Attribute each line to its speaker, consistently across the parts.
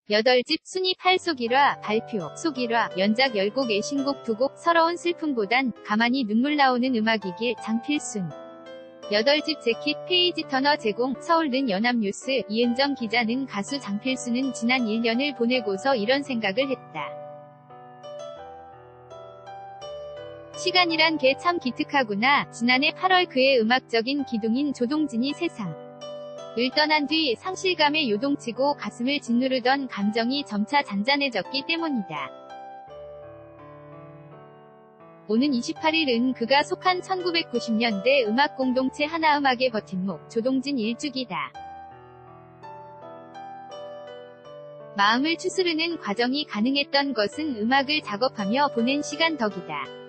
Speaker 1: 8집 순위 8속 1화 발표, 속 1화 연작 10곡 애신곡 2곡 서러운 슬픔보단 가만히 눈물 나오는 음악이길 장필순 8집 재킷 페이지 터너 제공 서울는 연합뉴스 이은정 기자는 가수 장필순은 지난 1년을 보내고서 이런 생각을 했다. 시간이란 게 참 기특하구나. 지난해 8월 그의 음악적인 기둥인 조동진이 세상을 떠난 뒤 상실감에 요동치고 가슴을 짓누르던 감정이 점차 잔잔해졌기 때문이다. 오는 28일은 그가 속한 1990년대 음악 공동체 하나음악의 버팀목 조동진 1주기다. 마음을 추스르는 과정이 가능했던 것은 음악을 작업하며 보낸 시간 덕이다.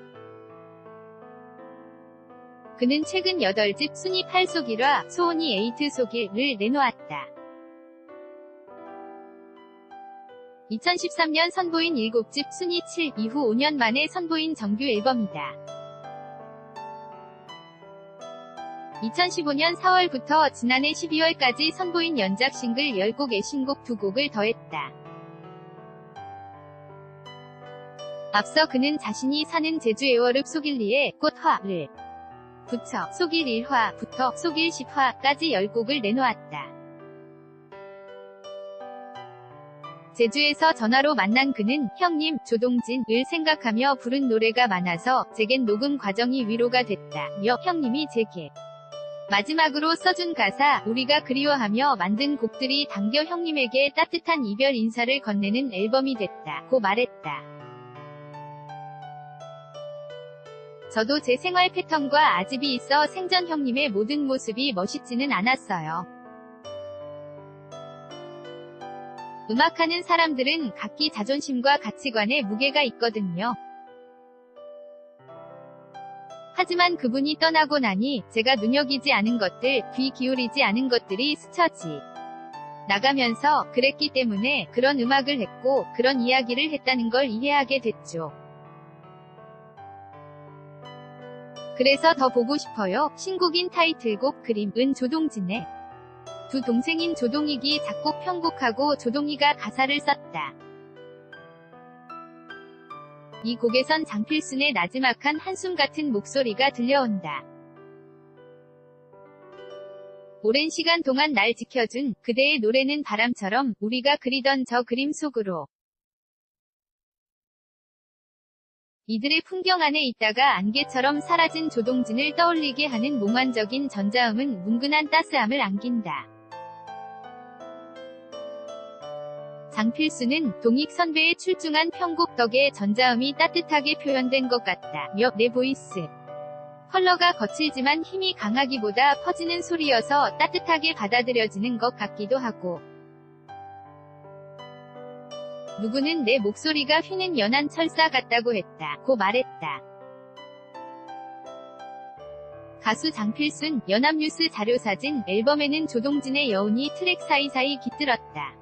Speaker 1: 그는 최근 8집 순위 8속 1화 소원이 8속 1을 내놓았다. 2013년 선보인 7집 순위 7 이후 5년 만에 선보인 정규 앨범이다. 2015년 4월부터 지난해 12월까지 선보인 연작 싱글 10곡 애신곡 2곡을 더했다. 앞서 그는 자신이 사는 제주 애월읍 속일리에 꽃화를 붙여 속일 1화부터 속일 10화까지 10곡을 내놓았다. 제주에서 전화로 만난 그는 형님, 조동진을 생각하며 부른 노래가 많아서 제겐 녹음 과정이 위로가 됐다며 형님이 제게 마지막으로 써준 가사 우리가 그리워하며 만든 곡들이 당겨 형님에게 따뜻한 이별 인사를 건네는 앨범이 됐다고 말했다. 저도 제 생활 패턴과 아집이 있어 생전 형님의 모든 모습이 멋있지는 않았어요. 음악하는 사람들은 각기 자존심과 가치관에 무게가 있거든요. 하지만 그분이 떠나고 나니 제가 눈여기지 않은 것들, 귀 기울이지 않은 것들이 스쳐지 나가면서 그랬기 때문에 그런 음악을 했고 그런 이야기를 했다는 걸 이해하게 됐죠. 그래서 더 보고 싶어요. 신곡인 타이틀곡 그림은 조동진의 두 동생인 조동익이 작곡 편곡하고 조동희가 가사를 썼다. 이 곡에선 장필순의 나지막한 한숨 같은 목소리가 들려온다. 오랜 시간 동안 날 지켜준 그대의 노래는 바람처럼 우리가 그리던 저 그림 속으로 이들의 풍경 안에 있다가 안개처럼 사라진 조동진을 떠올리게 하는 몽환적인 전자음은 뭉근한 따스함을 안긴다. 장필순은 동익 선배의 출중한 편곡 덕에 전자음이 따뜻하게 표현된 것 같다며 내 보이스 컬러가 거칠지만 힘이 강하기보다 퍼지는 소리여서 따뜻하게 받아들여지는 것 같기도 하고 누구는 내 목소리가 휘는 연한 철사 같다고 했다고 말했다. 가수 장필순 연합뉴스 자료사진 앨범에는 조동진의 여운이 트랙 사이사이 깃들었다.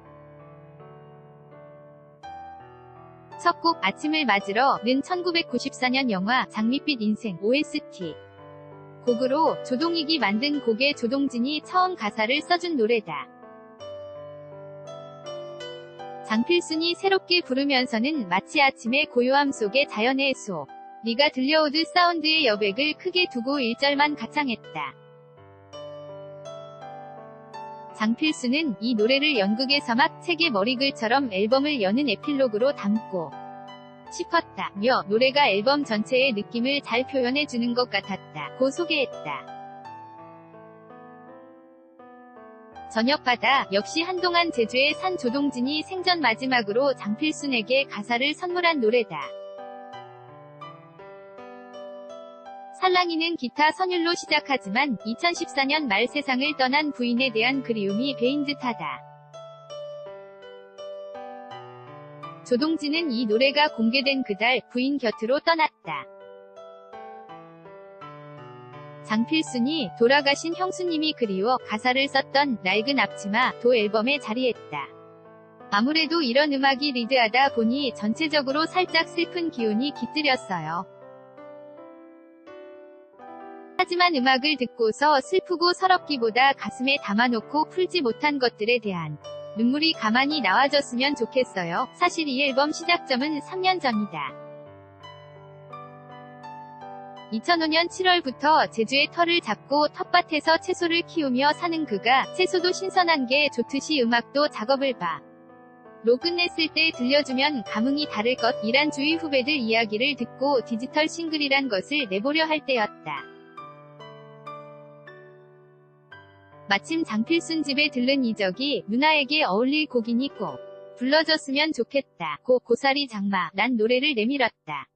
Speaker 1: 첫 곡 아침을 맞으러는 1994년 영화 장밋빛 인생 OST 곡으로 조동익이 만든 곡에 조동진이 처음 가사를 써준 노래다. 장필순이 새롭게 부르면서는 마치 아침의 고요함 속에 자연의 소리가 들려오듯 사운드의 여백을 크게 두고 1절만 가창했다. 장필순은 이 노래를 연극에서 막 책의 머리글처럼 앨범을 여는 에필로그로 담고 싶었다며 노래가 앨범 전체의 느낌을 잘 표현해주는 것 같았다고 소개했다. 저녁바다 역시 한동안 제주에 산 조동진이 생전 마지막으로 장필순에게 가사를 선물한 노래다. 살랑이는 기타 선율로 시작하지만 2014년 말 세상을 떠난 부인에 대한 그리움이 배인 듯하다. 조동진은 이 노래가 공개된 그달 부인 곁으로 떠났다. 장필순이 돌아가신 형수님이 그리워 가사를 썼던 낡은 앞치마 도 앨범에 자리했다. 아무래도 이런 음악이 리드하다 보니 전체적으로 살짝 슬픈 기운이 깃들였어요. 하지만 음악을 듣고서 슬프고 서럽기보다 가슴에 담아놓고 풀지 못한 것들에 대한 눈물이 가만히 나와줬으면 좋겠어요. 사실 이 앨범 시작점은 3년 전이다. 2005년 7월부터 제주의 터를 잡고 텃밭에서 채소를 키우며 사는 그가 채소도 신선한 게 좋듯이 음악도 작업을 로 끝냈을 때 들려주면 감흥이 다를 것이란 주위 후배들 이야기를 듣고 디지털 싱글이란 것을 내보려 할 때였다. 마침 장필순 집에 들른 이적이 누나에게 어울릴 곡이니 꼭 불러줬으면 좋겠다. 고사리 장마란 노래를 내밀었다.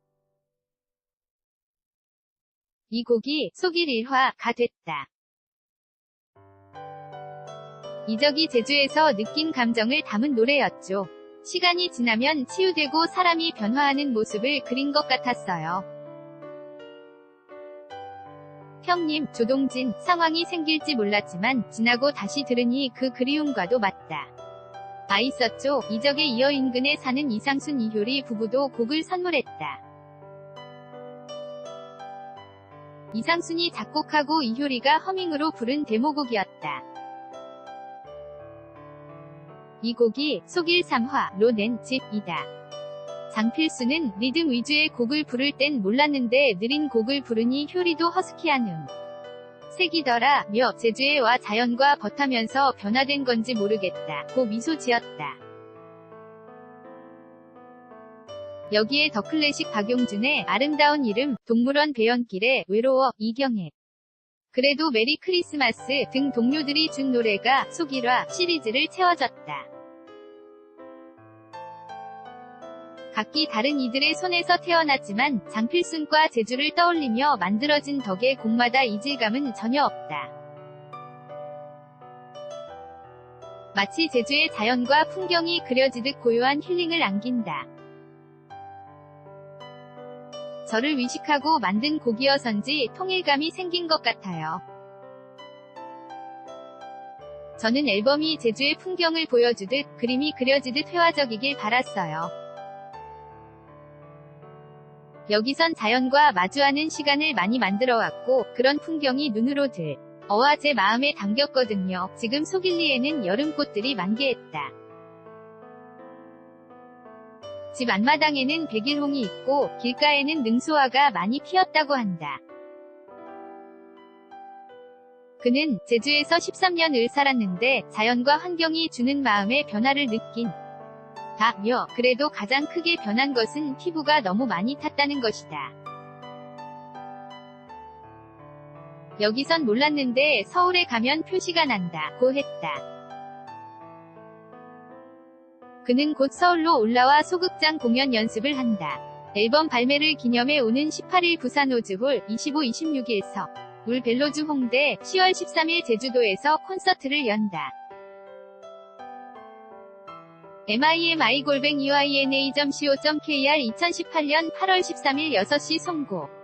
Speaker 1: 이 곡이 속일 1화가 됐다. 이적이 제주에서 느낀 감정을 담은 노래였죠. 시간이 지나면 치유되고 사람이 변화하는 모습을 그린 것 같았어요. 형님, 조동진, 상황이 생길지 몰랐지만 지나고 다시 들으니 그 그리움과도 맞다. 있었죠. 이적에 이어 인근에 사는 이상순 이효리 부부도 곡을 선물했다. 이상순이 작곡하고 이효리가 허밍으로 부른 데모곡이었다. 이 곡이 속일 3화로 낸 집이다. 장필순은 리듬 위주의 곡을 부를 땐 몰랐는데 느린 곡을 부르니 효리도 허스키한 색이더라 며 제주에 와 자연과 버타면서 변화된 건지 모르겠다 고 미소 지었다. 여기에 더 클래식 박용준의 아름다운 이름, 동물원 배연길의 외로워, 이경혜 그래도 메리 크리스마스 등 동료들이 준 노래가 속일화 시리즈를 채워줬다. 각기 다른 이들의 손에서 태어났지만 장필순과 제주를 떠올리며 만들어진 덕에 곡마다 이질감은 전혀 없다. 마치 제주의 자연과 풍경이 그려지듯 고요한 힐링을 안긴다. 저를 위식하고 만든 곡이어서인지 통일감이 생긴 것 같아요. 저는 앨범이 제주의 풍경을 보여주듯 그림이 그려지듯 회화적이길 바랐어요. 여기선 자연과 마주하는 시간을 많이 만들어왔고 그런 풍경이 눈으로 들어와 제 마음에 담겼거든요. 지금 속일리에는 여름꽃들이 만개했다. 집 앞마당에는 백일홍이 있고 길가에는 능소화가 많이 피었다고 한다. 그는 제주에서 13년을 살았는데 자연과 환경이 주는 마음의 변화를 느낀 다며 그래도 가장 크게 변한 것은 피부가 너무 많이 탔다는 것이다. 여기선 몰랐는데 서울에 가면 표시가 난다고 했다. 그는 곧 서울로 올라와 소극장 공연 연습을 한다. 앨범 발매를 기념해 오는 18일 부산 오즈홀, 25, 26일 서울 벨로즈 홍대, 10월 13일 제주도에서 콘서트를 연다. mimi_uina.co.kr 2018년 8월 13일 6시 송고